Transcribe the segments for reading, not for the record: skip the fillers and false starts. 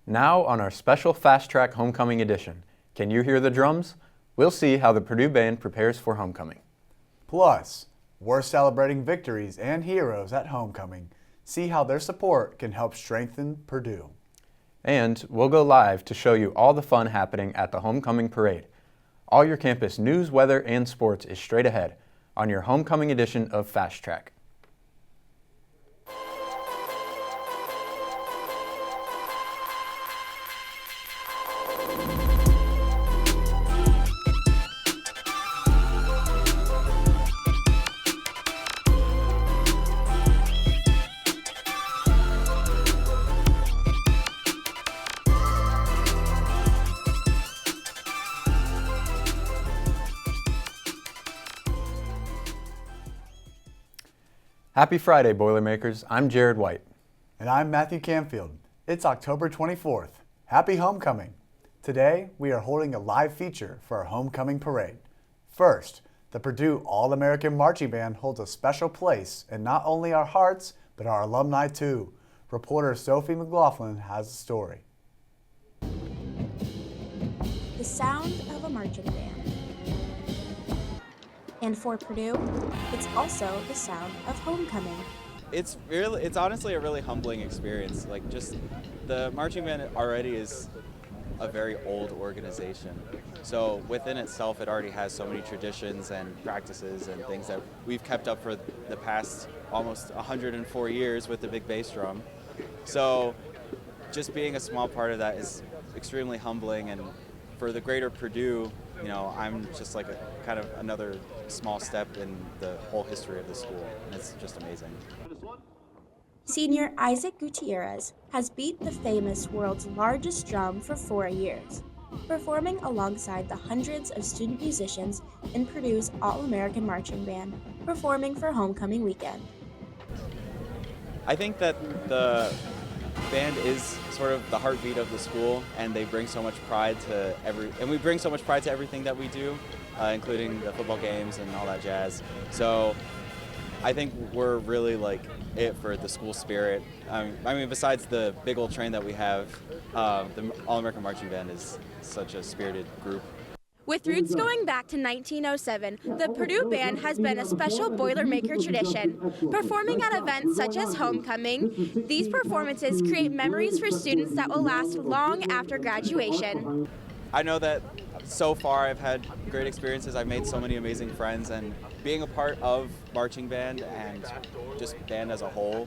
Now on our special Fast Track Homecoming edition. Can you hear the drums? We'll see how the Purdue Band prepares for homecoming. Plus, we're celebrating victories and heroes at homecoming. See how their support can help strengthen Purdue. And we'll go live to show you all the fun happening at the homecoming parade. All your campus news, weather, and sports is straight ahead on your homecoming edition of Fast Track. Happy Friday, Boilermakers. I'm Jared White. And I'm Matthew Canfield. It's October 24th. Happy homecoming. Today, we are holding a live feature for our homecoming parade. First, the Purdue All-American Marching Band holds a special place in not only our hearts, but our alumni too. Reporter Sophie McLaughlin has the story. The sound of a marching band. And for Purdue, it's also the sound of homecoming. It's honestly a really humbling experience. Like, just the marching band already is a very old organization. So within itself, it already has so many traditions and practices and things that we've kept up for the past almost 104 years with the big bass drum. So just being a small part of that is extremely humbling, and for the greater Purdue, you know, I'm just like a kind of another small step in the whole history of the school, and it's just amazing. Senior Isaac Gutierrez has beat the famous world's largest drum for 4 years, performing alongside the hundreds of student musicians in Purdue's All-American Marching Band, performing for homecoming weekend. I think that the band is sort of the heartbeat of the school, and they bring so much pride to we bring so much pride to everything that we do, including the football games and all that jazz. So I think we're really like it for the school spirit. I mean, besides the big old train that we have, the All-American Marching Band is such a spirited group. With roots going back to 1907, the Purdue Band has been a special Boilermaker tradition. Performing at events such as homecoming, these performances create memories for students that will last long after graduation. I know that so far I've had great experiences. I've made so many amazing friends, and being a part of marching band and just band as a whole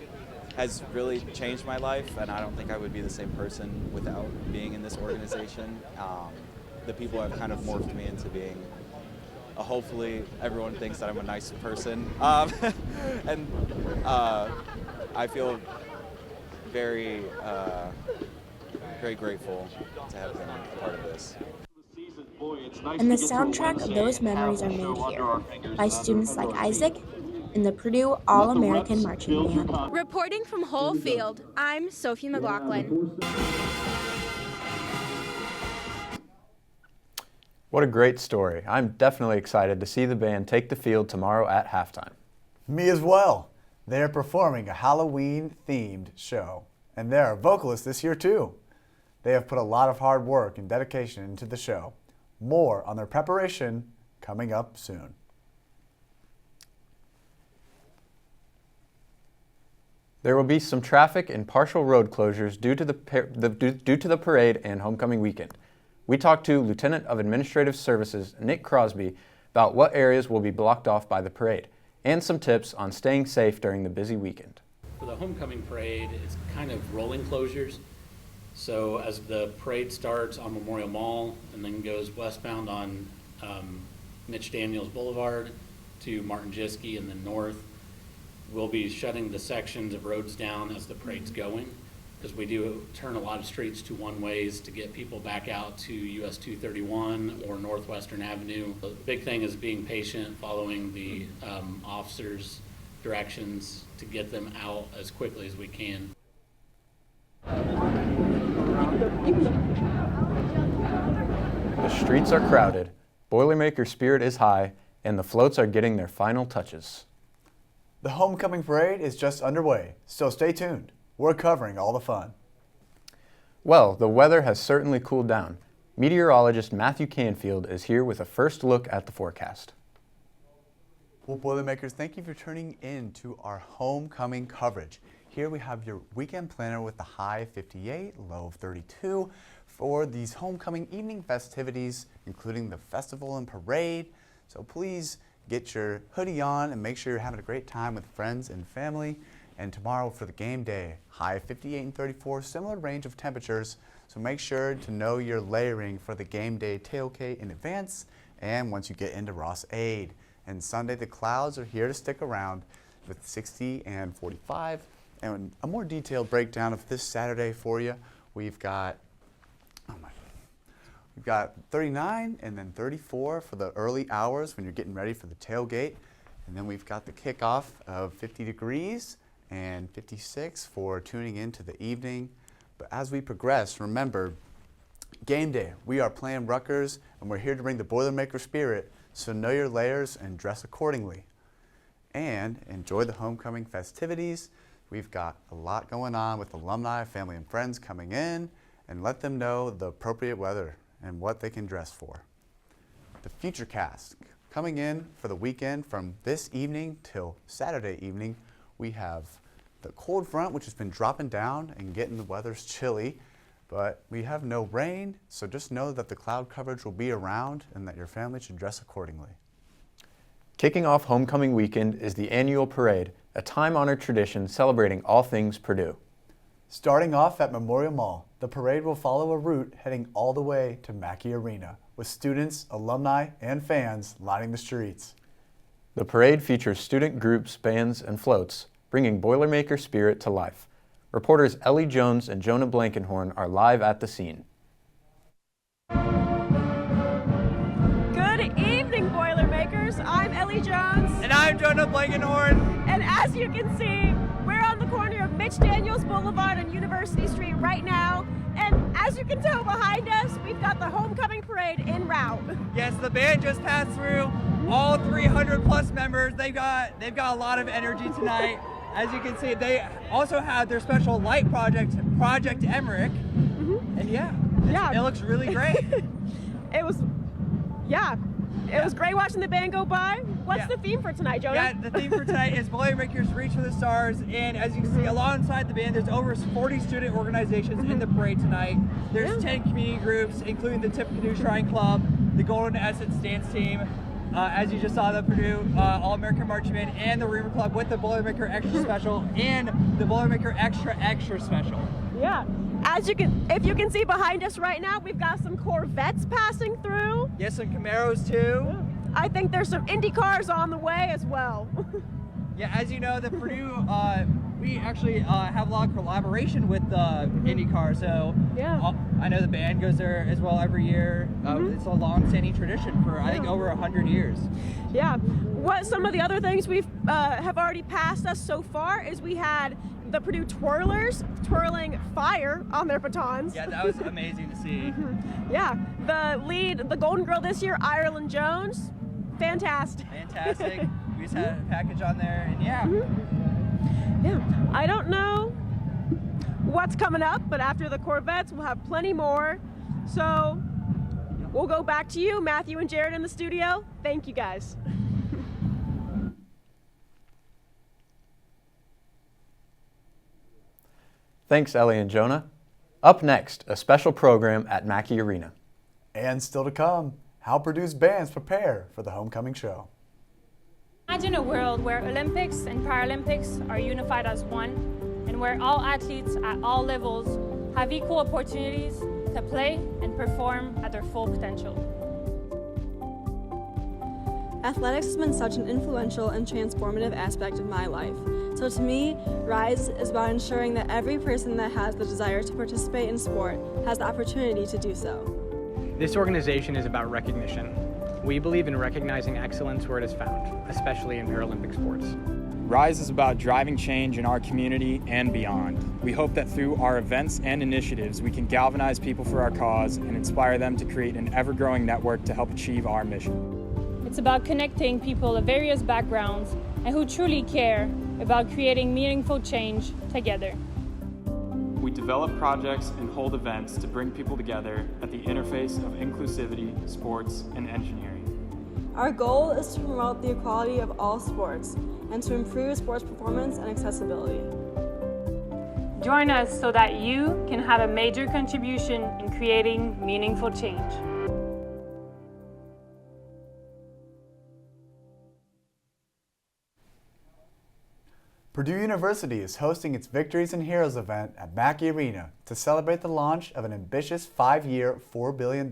has really changed my life, and I don't think I would be the same person without being in this organization. The people have kind of morphed me into being hopefully everyone thinks that I'm a nice person, and I feel very very grateful to have been a part of this. And the soundtrack of those memories are made here by students like Isaac in the Purdue All-American Marching Band. Reporting from Whole Field, I'm Sophie McLaughlin. What a great story. I'm definitely excited to see the band take the field tomorrow at halftime. Me as well. They are performing a Halloween-themed show, and there are vocalists this year too. They have put a lot of hard work and dedication into the show. More on their preparation coming up soon. There will be some traffic and partial road closures due to the parade and homecoming weekend. We talked to Lieutenant of Administrative Services Nick Crosby about what areas will be blocked off by the parade and some tips on staying safe during the busy weekend. For the homecoming parade, it's kind of rolling closures. So as the parade starts on Memorial Mall and then goes westbound on Mitch Daniels Boulevard to Martin Jiske and then north, we'll be shutting the sections of roads down as the parade's going, because we do turn a lot of streets to one-ways to get people back out to US 231 or Northwestern Avenue. The big thing is being patient, following the officers' directions to get them out as quickly as we can. The streets are crowded, Boilermaker spirit is high, and the floats are getting their final touches. The homecoming parade is just underway, so stay tuned. We're covering all the fun. Well, the weather has certainly cooled down. Meteorologist Matthew Canfield is here with a first look at the forecast. Well, Boilermakers, thank you for tuning in to our homecoming coverage. Here we have your weekend planner with the high of 58, low of 32 for these homecoming evening festivities, including the festival and parade. So please get your hoodie on and make sure you're having a great time with friends and family. And tomorrow for the game day, high of 58 and 34, similar range of temperatures. So make sure to know your layering for the game day tailgate in advance and once you get into Ross Aid. And Sunday, the clouds are here to stick around with 60 and 45. And a more detailed breakdown of this Saturday for you. We've got 39 and then 34 for the early hours when you're getting ready for the tailgate. And then we've got the kickoff of 50 degrees and 56 for tuning into the evening. But as we progress, remember, game day, we are playing Rutgers and we're here to bring the Boilermaker spirit, so know your layers and dress accordingly. And enjoy the homecoming festivities. We've got a lot going on with alumni, family, and friends coming in, and let them know the appropriate weather and what they can dress for. The Futurecast, coming in for the weekend from this evening till Saturday evening, we have the cold front, which has been dropping down and getting the weather's chilly, but we have no rain, so just know that the cloud coverage will be around and that your family should dress accordingly. Kicking off homecoming weekend is the annual parade, a time-honored tradition celebrating all things Purdue. Starting off at Memorial Mall, the parade will follow a route heading all the way to Mackey Arena, with students, alumni, and fans lining the streets. The parade features student groups, bands, and floats, bringing Boilermaker spirit to life. Reporters Ellie Jones and Jonah Blankenhorn are live at the scene. Good evening, Boilermakers. I'm Ellie Jones. And I'm Jonah Blankenhorn. And as you can see, we're on the corner of Mitch Daniels Boulevard and University Street right now. And as you can tell behind us, we've got the homecoming parade en route. Yes, the band just passed through. All 300 plus members. They've got a lot of energy tonight. As you can see, they also have their special light project, Project Emmerich. Mm-hmm. And it looks really great. It was great watching the band go by. What's the theme for tonight, Jonah? Yeah, the theme for tonight is Boilermakers Reach for the Stars. And as you can see, alongside the band, there's over 40 student organizations in the parade tonight. There's 10 community groups, including the Tippecanoe Shrine Club, the Golden Essence Dance Team, as you just saw, the Purdue All-American Marching Band, and the Reamer Club with the Boilermaker Extra Special and the Boilermaker Extra Special. Yeah. If you can see behind us right now, we've got some Corvettes passing through. Yes, some Camaros too. I think there's some Indy cars on the way as well. Yeah, as you know, the Purdue, we actually have a lot of collaboration with IndyCar, so I know the band goes there as well every year. It's a long-standing tradition for, I think, over 100 years. Yeah. What some of the other things we've have already passed us so far is we had the Purdue Twirlers twirling fire on their batons. Yeah, that was amazing to see. Yeah, the Golden Girl this year, Ireland Jones, fantastic. Fantastic. We just had a package on there, and yeah. I don't know what's coming up, but after the Corvettes, we'll have plenty more. So we'll go back to you, Matthew and Jared in the studio. Thank you, guys. Thanks, Ellie and Jonah. Up next, a special program at Mackey Arena. And still to come, how Purdue's bands prepare for the homecoming show. Imagine a world where Olympics and Paralympics are unified as one, and where all athletes at all levels have equal opportunities to play and perform at their full potential. Athletics has been such an influential and transformative aspect of my life. So to me, RISE is about ensuring that every person that has the desire to participate in sport has the opportunity to do so. This organization is about recognition. We believe in recognizing excellence where it is found, especially in Paralympic sports. RISE is about driving change in our community and beyond. We hope that through our events and initiatives, we can galvanize people for our cause and inspire them to create an ever-growing network to help achieve our mission. It's about connecting people of various backgrounds and who truly care about creating meaningful change together. we develop projects and hold events to bring people together at the interface of inclusivity, sports, and engineering. Our goal is to promote the equality of all sports and to improve sports performance and accessibility. Join us so that you can have a major contribution in creating meaningful change. Purdue University is hosting its Victories and Heroes event at Mackey Arena to celebrate the launch of an ambitious 5-year, $4 billion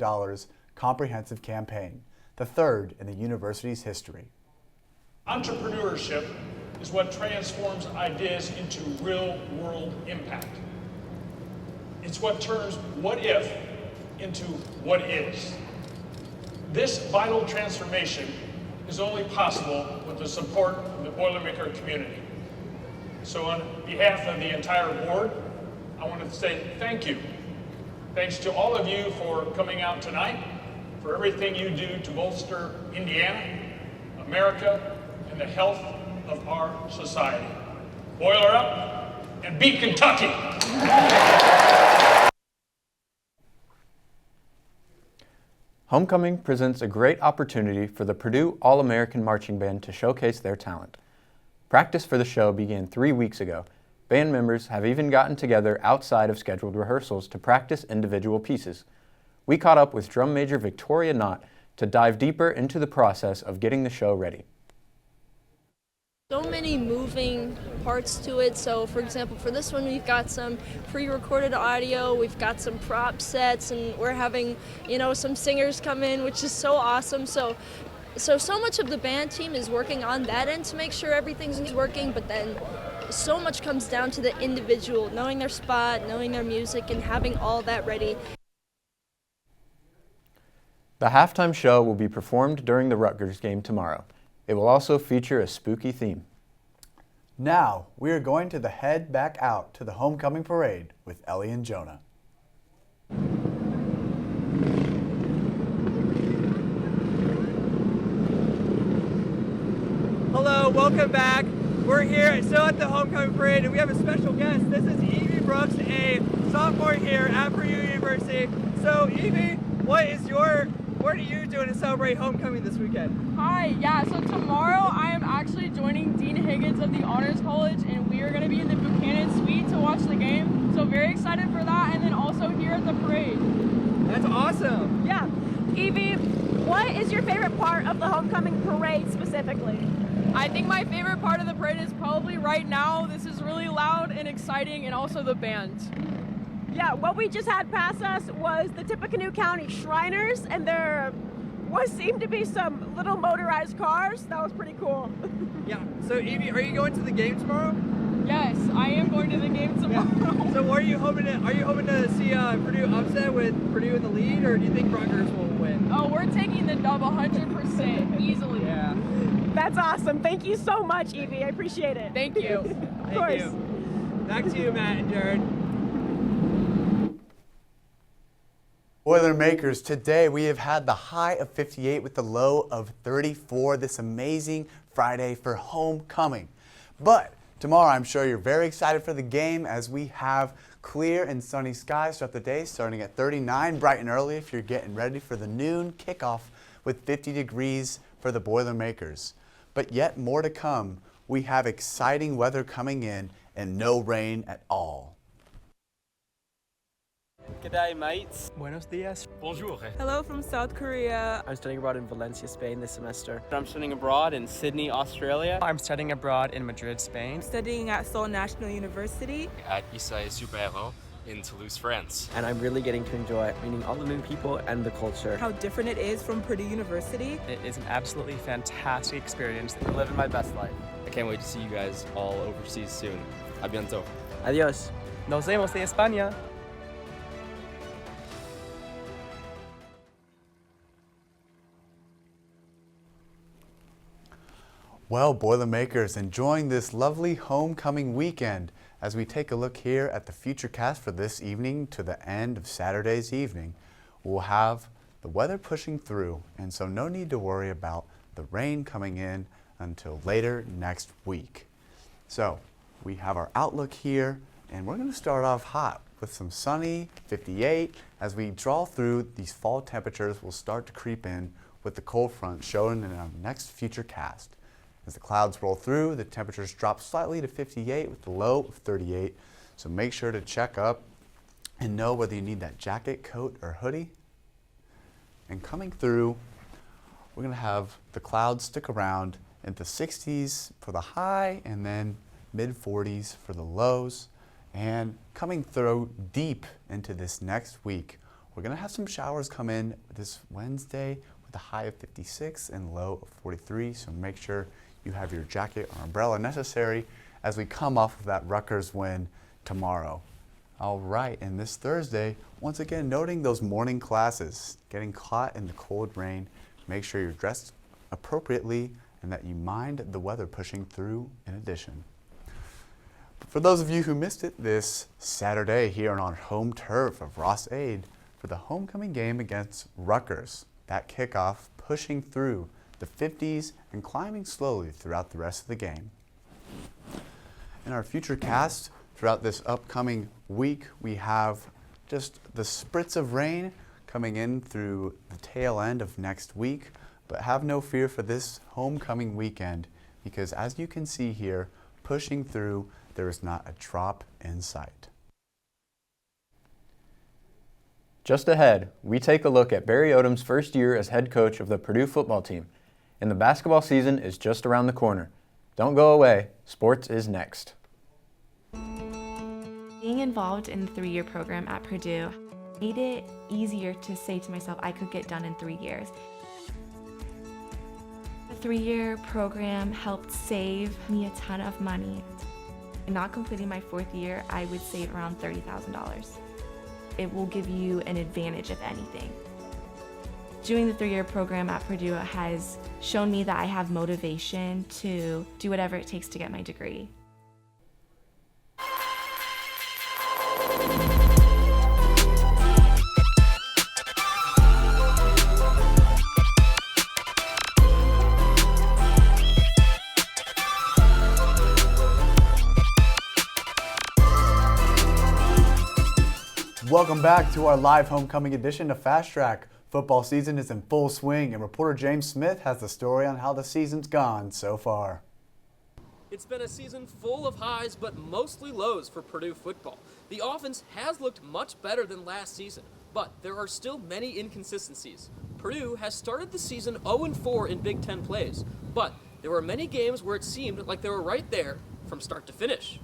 comprehensive campaign, the third in the university's history. Entrepreneurship is what transforms ideas into real-world impact. It's what turns what if into what is. This vital transformation is only possible with the support of the Boilermaker community. So on behalf of the entire board, I want to say thank you. Thanks to all of you for coming out tonight, for everything you do to bolster Indiana, America, and the health of our society. Boiler up and beat Kentucky! Homecoming presents a great opportunity for the Purdue All-American Marching Band to showcase their talent. Practice for the show began 3 weeks ago. Band members have even gotten together outside of scheduled rehearsals to practice individual pieces. We caught up with drum major Victoria Knott to dive deeper into the process of getting the show ready. So many moving parts to it. So for example, for this one, we've got some pre-recorded audio, we've got some prop sets, and we're having, some singers come in, which is so awesome. So much of the band team is working on that end to make sure everything's working, but then so much comes down to the individual, knowing their spot, knowing their music, and having all that ready. The halftime show will be performed during the Rutgers game tomorrow. It will also feature a spooky theme. Now, we are going to head back out to the homecoming parade with Ellie and Jonah. Hello, welcome back. We're here still at the homecoming parade, and we have a special guest. This is Evie Brooks, a sophomore here at Purdue University. So, Evie, what are you doing to celebrate homecoming this weekend? Hi, so tomorrow I am actually joining Dean Higgins of the Honors College, and we are going to be in the Buchanan Suite to watch the game. So very excited for that, and then also here at the parade. That's awesome. Yeah. Evie, what is your favorite part of the homecoming parade specifically? I think my favorite part of the parade is probably right now. This is really loud and exciting, and also the band. Yeah, what we just had past us was the Tippecanoe County Shriners, and there seemed to be some little motorized cars. That was pretty cool. Yeah, so Evie, are you going to the game tomorrow? Yes, I am going to the game tomorrow. Yeah. So are you hoping to see Purdue upset with Purdue in the lead, or do you think Rutgers will win? Oh, we're taking the dub 100% easily. Yeah. That's awesome. Thank you so much, Evie. I appreciate it. Thank you. Of course. Thank you. Back to you, Matt and Jared. Boilermakers, today we have had the high of 58 with the low of 34 this amazing Friday for homecoming. But tomorrow I'm sure you're very excited for the game as we have clear and sunny skies throughout the day, starting at 39 bright and early if you're getting ready for the noon kickoff with 50 degrees for the Boilermakers. But yet more to come. We have exciting weather coming in and no rain at all. G'day mates. Buenos dias. Bonjour. Hello from South Korea. I'm studying abroad in Valencia, Spain this semester. I'm studying abroad in Sydney, Australia. I'm studying abroad in Madrid, Spain. Studying at Seoul National University. At Issy Super in Toulouse, France. And I'm really getting to enjoy meeting all the new people and the culture. How different it is from Purdue University. It is an absolutely fantastic experience. I'm living my best life. I can't wait to see you guys all overseas soon. A bientôt. Adiós. Nos vemos de España. Well, Boilermakers, enjoying this lovely homecoming weekend as we take a look here at the future cast for this evening to the end of Saturday's evening. We'll have the weather pushing through, and so no need to worry about the rain coming in until later next week. So we have our outlook here And we're going to start off hot with some sunny, 58. As we draw through, these fall temperatures will start to creep in with the cold front shown in our next future cast. As the clouds roll through, the temperatures drop slightly to 58 with the low of 38. So make sure to check up and know whether you need that jacket, coat, or hoodie. And coming through, we're going to have the clouds stick around in the 60s for the high and then mid 40s for the lows. And coming through deep into this next week, we're going to have some showers come in this Wednesday with a high of 56 and low of 43. So make sure you have your jacket or umbrella necessary as we come off of that Rutgers win tomorrow. All right, and this Thursday, once again, noting those morning classes, getting caught in the cold rain. Make sure you're dressed appropriately and that you mind the weather pushing through in addition. For those of you who missed it, this Saturday here on our home turf of Ross Ade for the homecoming game against Rutgers. That kickoff pushing through the 50s and climbing slowly throughout the rest of the game. In our future cast throughout this upcoming week, we have just the spritz of rain coming in through the tail end of next week, but have no fear for this homecoming weekend because as you can see here, pushing through, there is not a drop in sight. Just ahead, we take a look at Barry Odom's first year as head coach of the Purdue football team. And the basketball season is just around the corner. Don't go away, sports is next. Being involved in the 3-year program at Purdue made it easier to say to myself I could get done in 3 years. The 3-year program helped save me a ton of money. Not completing my 4th year, I would save around $30,000. It will give you an advantage, if anything. Doing the 3-year program at Purdue has shown me that I have motivation to do whatever it takes to get my degree. Welcome back to our live homecoming edition of Fast Track. Football season is in full swing, and reporter James Smith has the story on how the season's gone so far. It's been a season full of highs, but mostly lows for Purdue football. The offense has looked much better than last season, but there are still many inconsistencies. Purdue has started the season 0-4 in Big Ten plays, but there were many games where it seemed like they were right there from start to finish.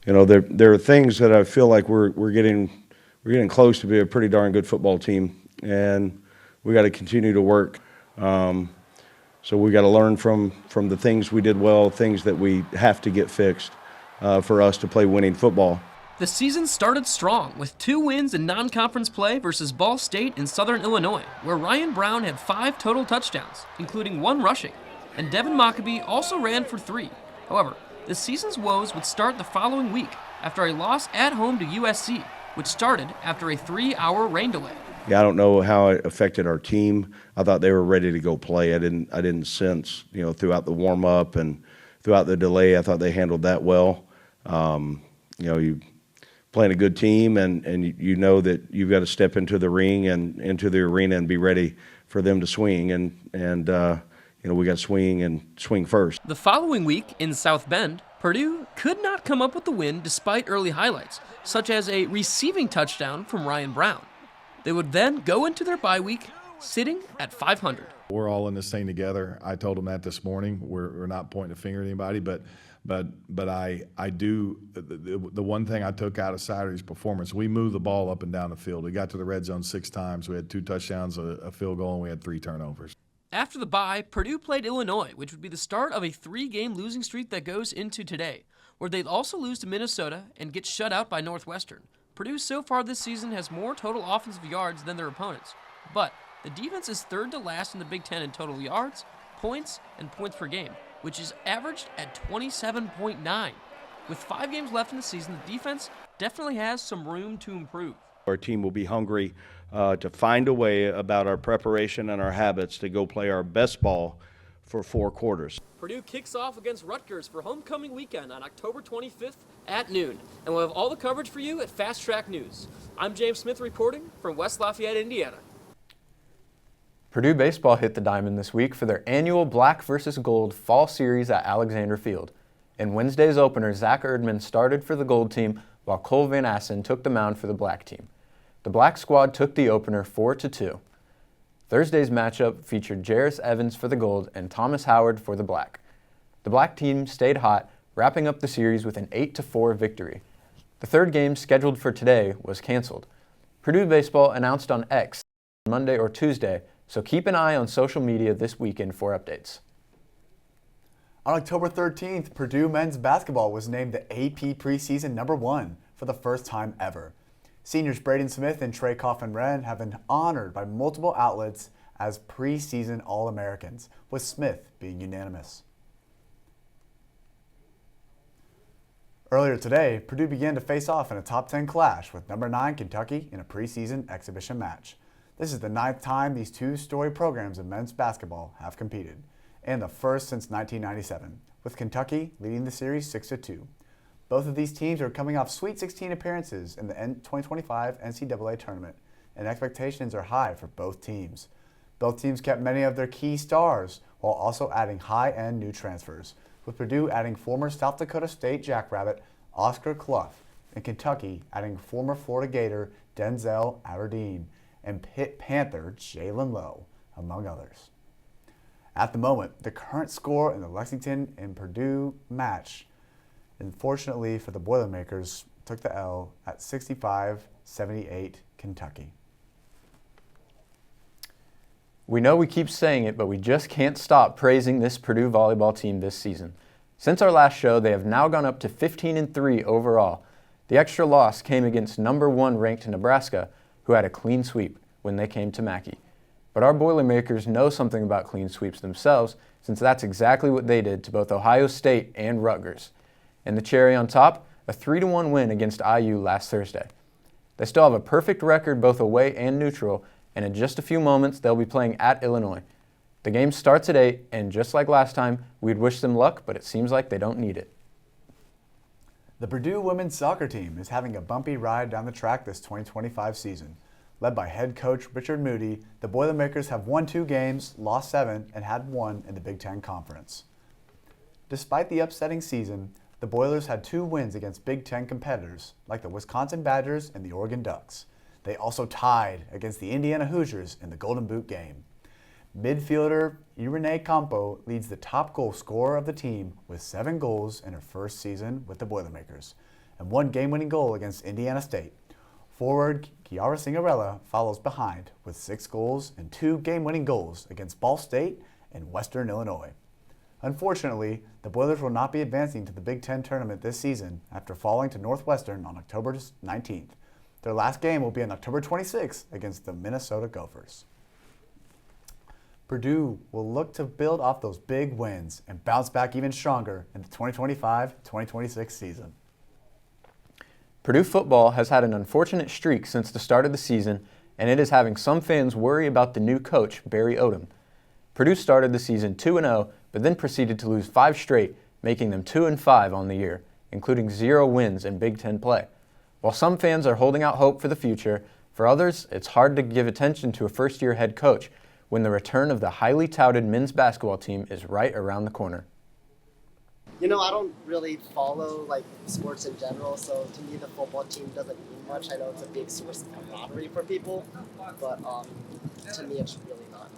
You know, there are things that I feel like we're getting close to be a pretty darn good football team, and we got to continue to work. So we got to learn from the things we did well, things that we have to get fixed for us to play winning football. The season started strong with 2 wins in non-conference play versus Ball State in Southern Illinois, where Ryan Brown had 5 total touchdowns, including 1 rushing, and Devin Mockabee also ran for 3. However, the season's woes would start the following week after a loss at home to USC, which started after a 3-hour rain delay. Yeah, I don't know how it affected our team. I thought they were ready to go play. I didn't sense, throughout the warm up and throughout the delay, I thought they handled that well. You playing a good team, and you know that you've got to step into the ring and into the arena and be ready for them to swing, and we got to swing and swing first. The following week in South Bend, Purdue could not come up with the win despite early highlights, such as a receiving touchdown from Ryan Brown. They would then go into their bye week sitting at 500. We're all in this thing together. I told them that this morning. We're not pointing a finger at anybody, but I do. The one thing I took out of Saturday's performance, we moved the ball up and down the field. We got to the red zone 6 times. We had 2 touchdowns, a field goal, and we had 3 turnovers. After the bye, Purdue played Illinois, which would be the start of a 3-game losing streak that goes into today, where they'd also lose to Minnesota and get shut out by Northwestern. Purdue so far this season has more total offensive yards than their opponents, but the defense is 3rd to last in the Big Ten in total yards, points, and points per game, which is averaged at 27.9. With 5 games left in the season, the defense definitely has some room to improve. Our team will be hungry to find a way about our preparation and our habits to go play our best ball for 4 quarters. Purdue kicks off against Rutgers for homecoming weekend on October 25th at noon. And we'll have all the coverage for you at Fast Track News. I'm James Smith reporting from West Lafayette, Indiana. Purdue baseball hit the diamond this week for their annual Black vs. Gold Fall Series at Alexander Field. In Wednesday's opener, Zach Erdman started for the Gold team while Cole Van Assen took the mound for the Black team. The Black squad took the opener 4-2. Thursday's matchup featured Jarris Evans for the Gold and Thomas Howard for the Black. The Black team stayed hot, wrapping up the series with an 8-4 victory. The third game scheduled for today was canceled. Purdue baseball announced on X Monday or Tuesday, so keep an eye on social media this weekend for updates. On October 13th, Purdue men's basketball was named the AP preseason #1 for the first time ever. Seniors Braden Smith and Trey Coffin-Wren have been honored by multiple outlets as preseason All-Americans, with Smith being unanimous. Earlier today, Purdue began to face off in a top 10 clash with number 9 Kentucky in a preseason exhibition match. This is the 9th time these two storied programs in men's basketball have competed, and the first since 1997, with Kentucky leading the series 6-2. Both of these teams are coming off Sweet 16 appearances in the 2025 NCAA tournament, and expectations are high for both teams. Both teams kept many of their key stars while also adding high-end new transfers, with Purdue adding former South Dakota State Jackrabbit Oscar Clough, and Kentucky adding former Florida Gator Denzel Aberdeen and Pitt Panther Jalen Lowe, among others. At the moment, the current score in the Lexington and Purdue match, unfortunately for the Boilermakers, took the L at 65-78 Kentucky. We know we keep saying it, but we just can't stop praising this Purdue volleyball team this season. Since our last show, they have now gone up to 15-3 overall. The extra loss came against number 1 ranked Nebraska, who had a clean sweep when they came to Mackey. But our Boilermakers know something about clean sweeps themselves, since that's exactly what they did to both Ohio State and Rutgers. And the cherry on top, a 3-1 win against IU last Thursday. They still have a perfect record both away and neutral, and in just a few moments they'll be playing at Illinois. The game starts at 8, and just like last time, we'd wish them luck, but it seems like they don't need it. The Purdue women's soccer team is having a bumpy ride down the track this 2025 season. Led by head coach Richard Moody, the Boilermakers have won 2 games, lost 7, and had 1 in the Big Ten Conference. Despite the upsetting season, the Boilers had 2 wins against Big Ten competitors like the Wisconsin Badgers and the Oregon Ducks. They also tied against the Indiana Hoosiers in the Golden Boot game. Midfielder Irene Campo leads the top goal scorer of the team with 7 goals in her first season with the Boilermakers and 1 game-winning goal against Indiana State. Forward Kiara Cingarella follows behind with 6 goals and 2 game-winning goals against Ball State and Western Illinois. Unfortunately, the Boilers will not be advancing to the Big Ten tournament this season after falling to Northwestern on October 19th. Their last game will be on October 26th against the Minnesota Gophers. Purdue will look to build off those big wins and bounce back even stronger in the 2025-2026 season. Purdue football has had an unfortunate streak since the start of the season, and it is having some fans worry about the new coach, Barry Odom. Purdue started the season 2-0, but then proceeded to lose 5 straight, making them 2-5 on the year, including 0 wins in Big Ten play. While some fans are holding out hope for the future, for others, it's hard to give attention to a first-year head coach when the return of the highly touted men's basketball team is right around the corner. You know, I don't really follow sports in general, so to me the football team doesn't mean much. I know it's a big source of camaraderie for people, but to me it's really not.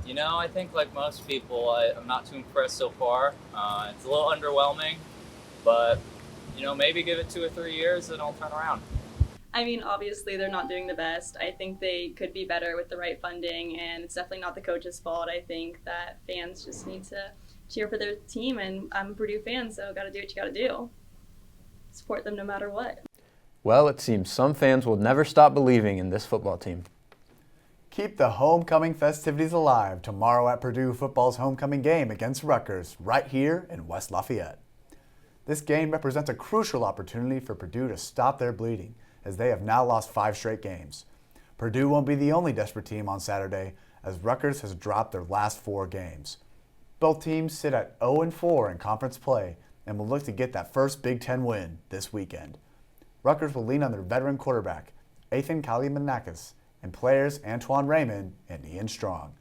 You know, I think like most people, I'm not too impressed so far. It's a little underwhelming, but you know, maybe give it 2 or 3 years and it'll turn around. I mean, obviously they're not doing the best. I think they could be better with the right funding, and it's definitely not the coach's fault. I think that fans just need to cheer for their team, and I'm a Purdue fan, so gotta do what you gotta do. Support them no matter what. Well, it seems some fans will never stop believing in this football team. Keep the homecoming festivities alive tomorrow at Purdue football's homecoming game against Rutgers, right here in West Lafayette. This game represents a crucial opportunity for Purdue to stop their bleeding, as they have now lost 5 straight games. Purdue won't be the only desperate team on Saturday, as Rutgers has dropped their last 4 games. both teams sit at 0-4 in conference play and will look to get that first Big Ten win this weekend. Rutgers will lean on their veteran quarterback, Ethan Kalimanakis, and players Antoine Raymond and Ian Strong.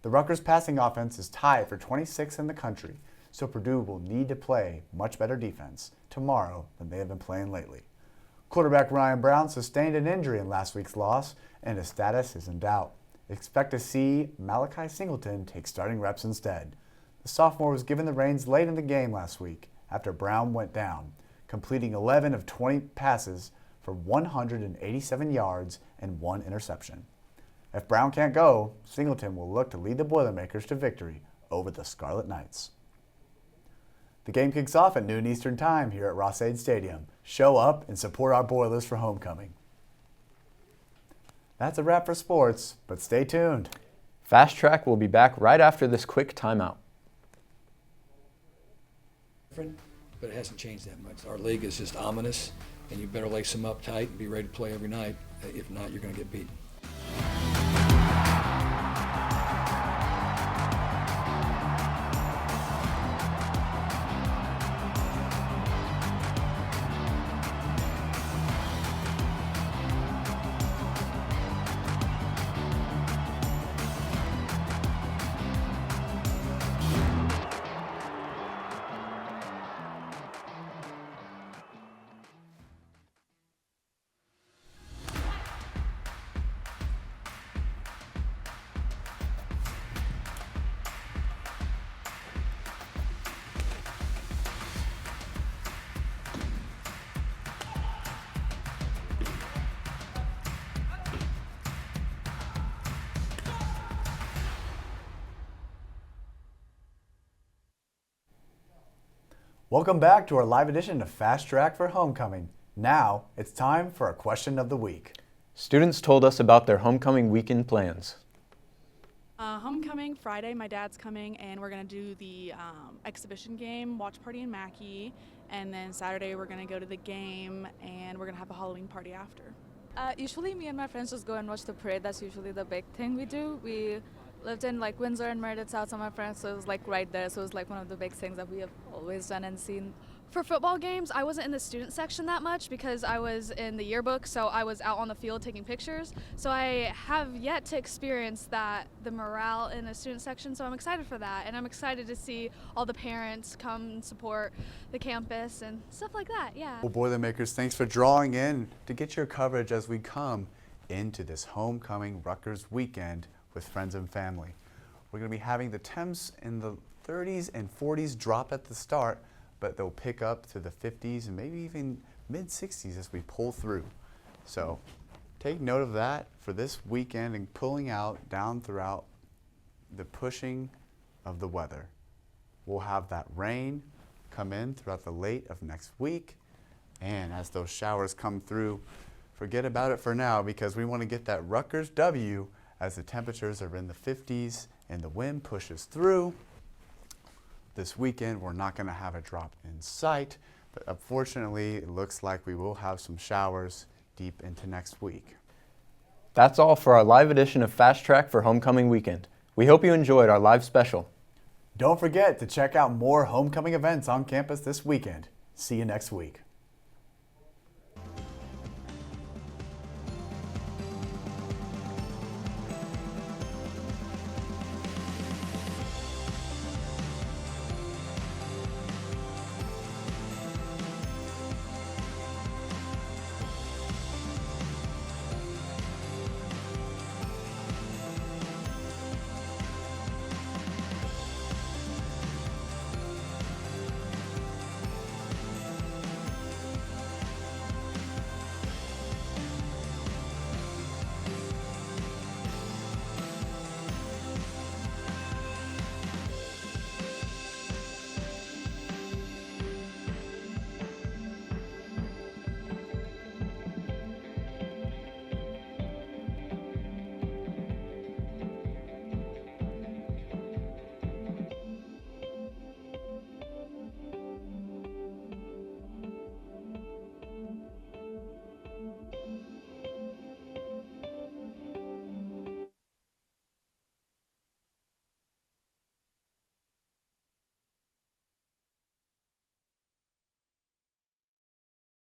The Rutgers passing offense is tied for 26th in the country, so Purdue will need to play much better defense tomorrow than they have been playing lately. Quarterback Ryan Brown sustained an injury in last week's loss, and his status is in doubt. Expect to see Malachi Singleton take starting reps instead. The sophomore was given the reins late in the game last week after Brown went down, completing 11 of 20 passes for 187 yards and 1 interception. If Brown can't go, Singleton will look to lead the Boilermakers to victory over the Scarlet Knights. The game kicks off at noon Eastern Time here at Ross-Ade Stadium. Show up and support our Boilers for homecoming. That's a wrap for sports, but stay tuned. Fast Track will be back right after this quick timeout. But it hasn't changed that much. Our league is just ominous, and you better lace them up tight and be ready to play every night. If not, you're going to get beaten. Welcome back to our live edition of Fast Track for Homecoming. Now, it's time for a question of the week. Students told us about their homecoming weekend plans. Homecoming Friday, my dad's coming, and we're going to do the exhibition game, watch party in Mackey, and then Saturday we're going to go to the game, and we're going to have a Halloween party after. Usually me and my friends just go and watch the parade. That's usually the big thing we do. We lived in like Windsor and Meredith, South, so my friends, so it was like right there, so it was like one of the big things that we have always done and seen. For football games, I wasn't in the student section that much because I was in the yearbook, so I was out on the field taking pictures. So I have yet to experience the morale in the student section, so I'm excited for that. And I'm excited to see all the parents come and support the campus and stuff like that, yeah. Well, Boilermakers, thanks for drawing in to get your coverage as we come into this homecoming Rutgers weekend with friends and family. We're going to be having the temps in the 30s and 40s drop at the start, but they'll pick up to the 50s and maybe even mid-60s as we pull through. So take note of that for this weekend and pulling out down throughout the pushing of the weather. We'll have that rain come in throughout the late of next week, and as those showers come through, forget about it for now because we want to get that Rutgers W as the temperatures are in the 50s and the wind pushes through. This weekend, we're not going to have a drop in sight, but unfortunately, it looks like we will have some showers deep into next week. That's all for our live edition of Fast Track for Homecoming Weekend. We hope you enjoyed our live special. Don't forget to check out more homecoming events on campus this weekend. See you next week.